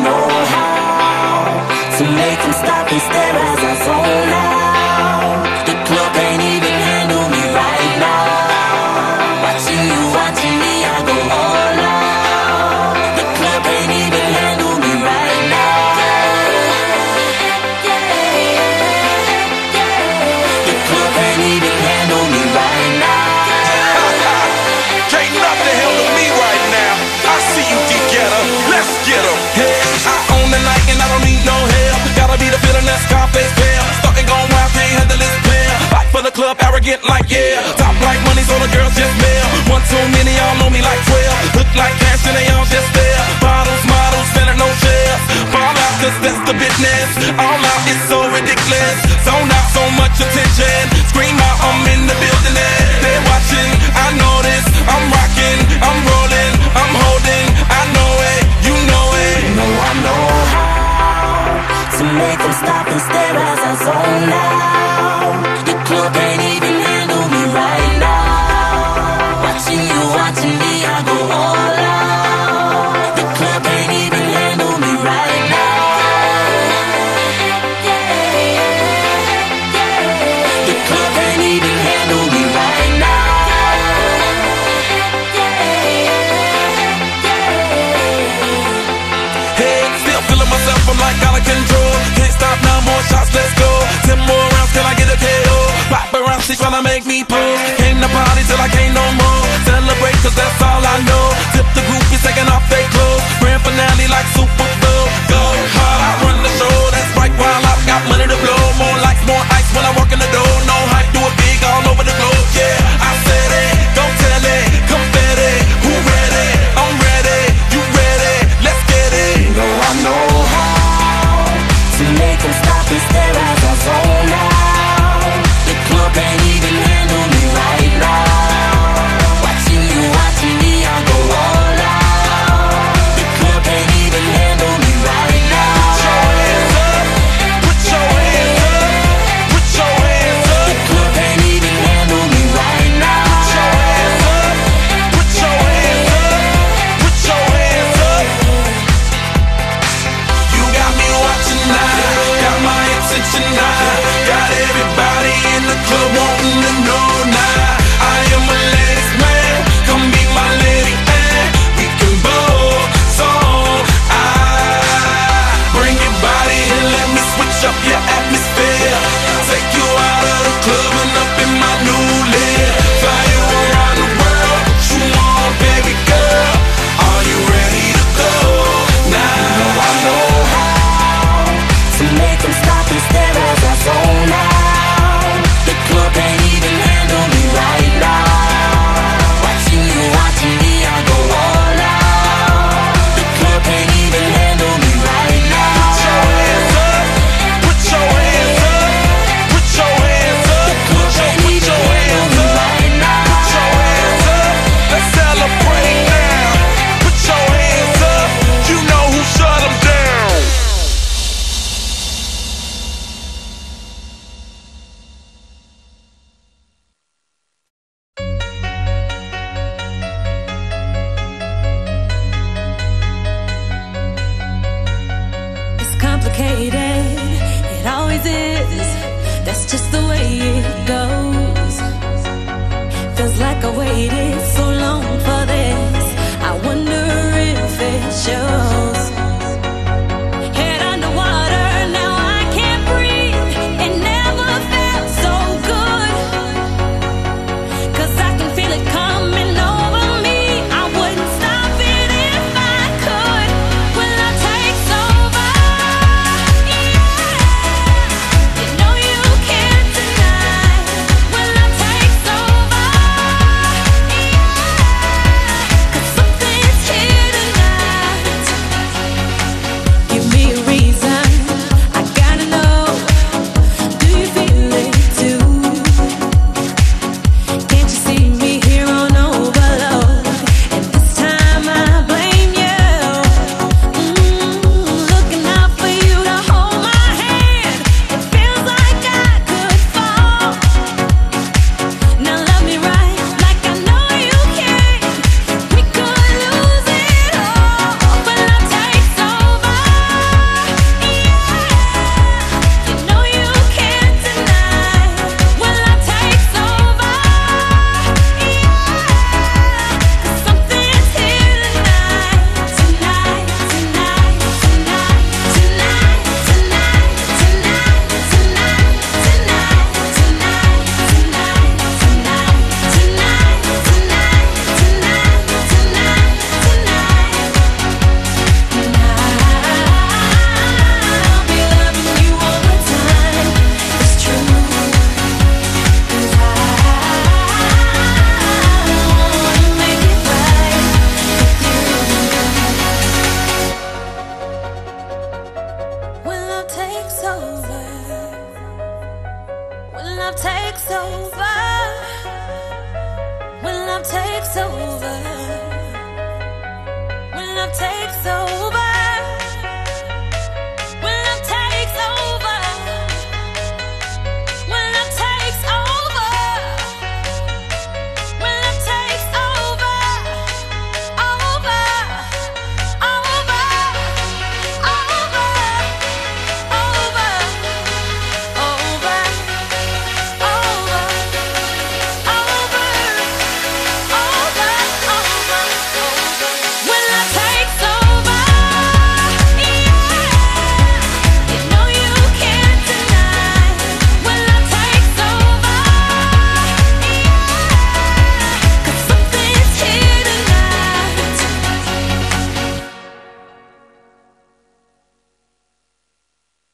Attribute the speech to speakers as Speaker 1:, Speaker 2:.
Speaker 1: know how to make them stop and stare as I zone out. The club can't even handle me right now. Watching you, watching me, I go all out. The club can't even handle me right now. The club can't even handle me right now.
Speaker 2: Can't nothing handle me right now. I see you, D-Getter. Let's get 'em. Hey, I own the night and I don't need no help. Gotta be the feeling that Scarface feel. Starting going wild, can't handle this player. Fight for the club, arrogant like yeah. Top like money, so the girls just mail. One too many, y'all know me like 12. Look like cash and they all just there. Bottles, models, selling no shares. Fall out, cause that's the business. All out, it's so ridiculous. Zone out, so much attention. Scream out, I'm in the building and they're watching. I know this, I'm rocking, I'm rolling, I'm holding. I know it, you know it.
Speaker 1: You know I know how to make them stop and stare as I zone out. The club can't even handle me right now. Watching you, watching me, I go all out. The club can't even handle me right now. The club can't even handle me right now.
Speaker 2: Hey, still feeling myself, I'm like out of control. Can't stop now, more shots, let's go. 10 more rounds, can I get a KO? Pop around, she's tryna make me pull. Came to party till I can't no more. Celebrate, cause that's all I know. Tip the groupies taking off their clothes. Grand finale like Super Bowl. Go hard, I run the show. That's right, while I've got money to blow. More lights, more ice when I walk in the door. No hype, do it big all over the globe. Yeah, I said it, don't tell it. Confetti, who ready? I'm ready, you ready? Let's get it.
Speaker 1: You know I know how to make them stop and stare as I zone out. The club can't even handle me right now. Watching you, watching me, I go all out. The club can't even handle me right now.
Speaker 2: Put your hands up, put your hands up,
Speaker 1: The club can't even handle me right now.
Speaker 2: put your hands up, put your hands up, put your hands up. You got me watching now, got my attention now, got everybody in the club wanting to know now. I am a ladies man, come be my lady and we can both song. Bring your body and let me switch up your atmosphere. Take you out of the club and up in my new lid. Fly you around the world, what you want, baby girl? Are you ready to go now?
Speaker 1: I know how to make them stop and stare as I zone out. The club
Speaker 3: takes over, when love takes over, when love takes over, when love takes over.